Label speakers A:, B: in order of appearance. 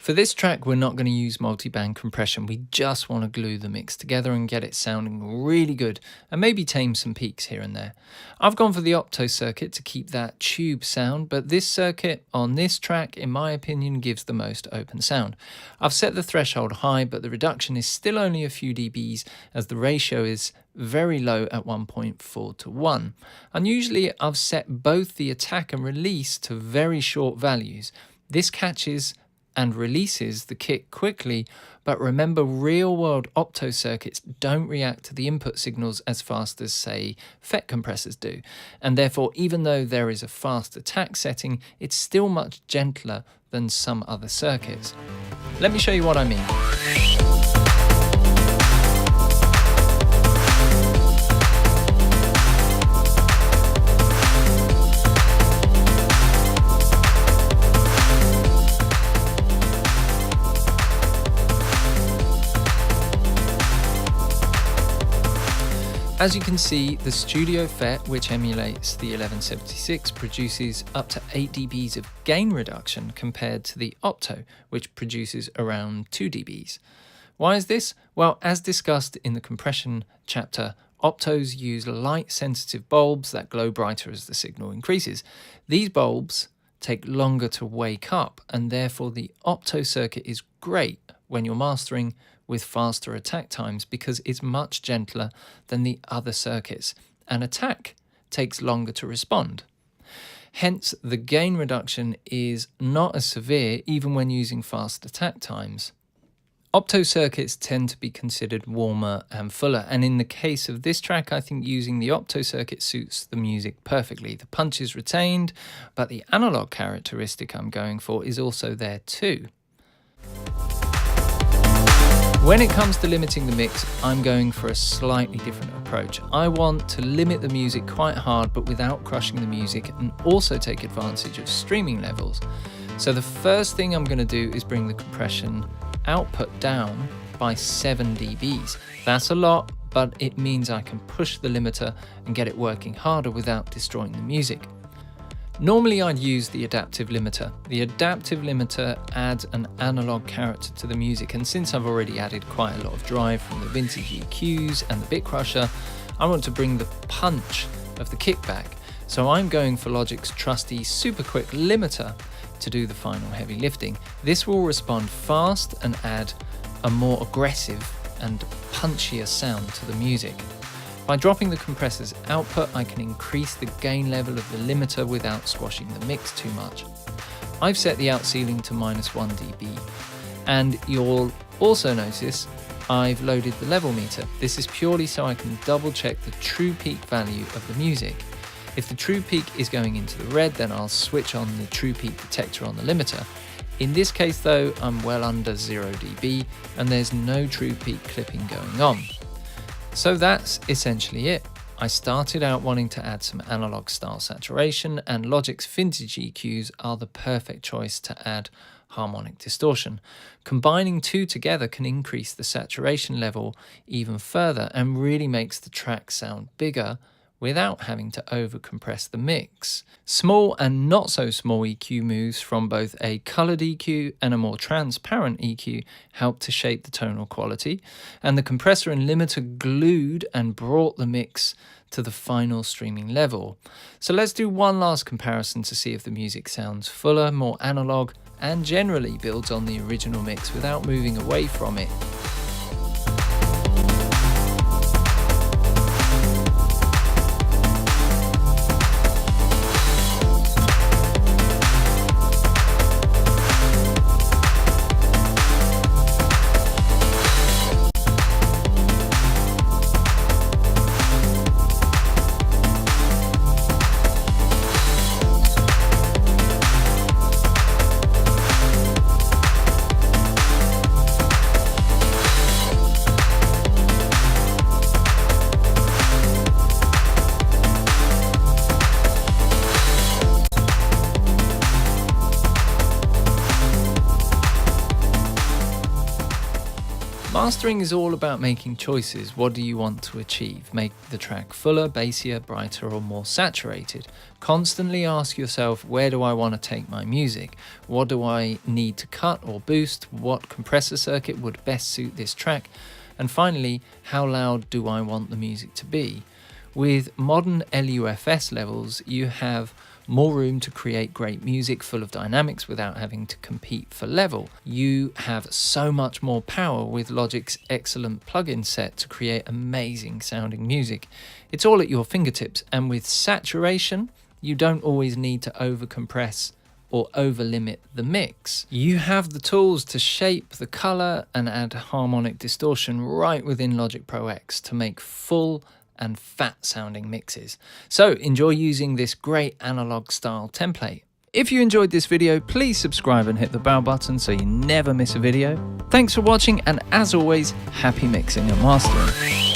A: For this track, we're not going to use multi-band compression. We just want to glue the mix together and get it sounding really good and maybe tame some peaks here and there. I've gone for the Opto circuit to keep that tube sound, but this circuit on this track, in my opinion, gives the most open sound. I've set the threshold high, but the reduction is still only a few dBs as the ratio is very low at 1.4 to 1. Unusually, I've set both the attack and release to very short values. This catches and releases the kick quickly, but remember, real-world Opto circuits don't react to the input signals as fast as, say, FET compressors do, and therefore, even though there is a fast attack setting, it's still much gentler than some other circuits. Let me show you what I mean. As you can see, the Studio FET, which emulates the 1176, produces up to 8 dBs of gain reduction compared to the Opto, which produces around 2 dBs. Why is this? Well, as discussed in the compression chapter, Optos use light-sensitive bulbs that glow brighter as the signal increases. These bulbs take longer to wake up, and therefore the Opto circuit is great when you're mastering with faster attack times because it's much gentler than the other circuits, and attack takes longer to respond. Hence, the gain reduction is not as severe even when using fast attack times. Opto circuits tend to be considered warmer and fuller, and in the case of this track, I think using the Opto circuit suits the music perfectly. The punch is retained, but the analog characteristic I'm going for is also there too. When it comes to limiting the mix, I'm going for a slightly different approach. I want to limit the music quite hard, but without crushing the music, and also take advantage of streaming levels. So the first thing I'm going to do is bring the compression output down by 7 dBs. That's a lot, but it means I can push the limiter and get it working harder without destroying the music. Normally I'd use the adaptive limiter. The adaptive limiter adds an analog character to the music, and since I've already added quite a lot of drive from the vintage EQs and the bit crusher, I want to bring the punch of the kickback. So I'm going for Logic's trusty super quick limiter to do the final heavy lifting. This will respond fast and add a more aggressive and punchier sound to the music. By dropping the compressor's output, I can increase the gain level of the limiter without squashing the mix too much. I've set the out ceiling to -1 dB, and you'll also notice I've loaded the level meter. This is purely so I can double check the true peak value of the music. If the true peak is going into the red, then I'll switch on the true peak detector on the limiter. In this case though, I'm well under 0 dB and there's no true peak clipping going on. So that's essentially it. I started out wanting to add some analog style saturation, and Logic's vintage EQs are the perfect choice to add harmonic distortion. Combining two together can increase the saturation level even further and really makes the track sound bigger without having to overcompress the mix. Small and not so small EQ moves from both a colored EQ and a more transparent EQ help to shape the tonal quality, and the compressor and limiter glued and brought the mix to the final streaming level. So let's do one last comparison to see if the music sounds fuller, more analog, and generally builds on the original mix without moving away from it. Mastering is all about making choices. What do you want to achieve? Make the track fuller, bassier, brighter, or more saturated. Constantly ask yourself, where do I want to take my music? What do I need to cut or boost? What compressor circuit would best suit this track? And finally, how loud do I want the music to be? With modern LUFS levels, you have more room to create great music full of dynamics without having to compete for level. You have so much more power with Logic's excellent plugin set to create amazing sounding music. It's all at your fingertips, and with saturation, you don't always need to over-compress or over-limit the mix. You have the tools to shape the color and add harmonic distortion right within Logic Pro X to make full and fat sounding mixes. So enjoy using this great analog style template. If you enjoyed this video, please subscribe and hit the bell button so you never miss a video. Thanks for watching, and as always, happy mixing and mastering.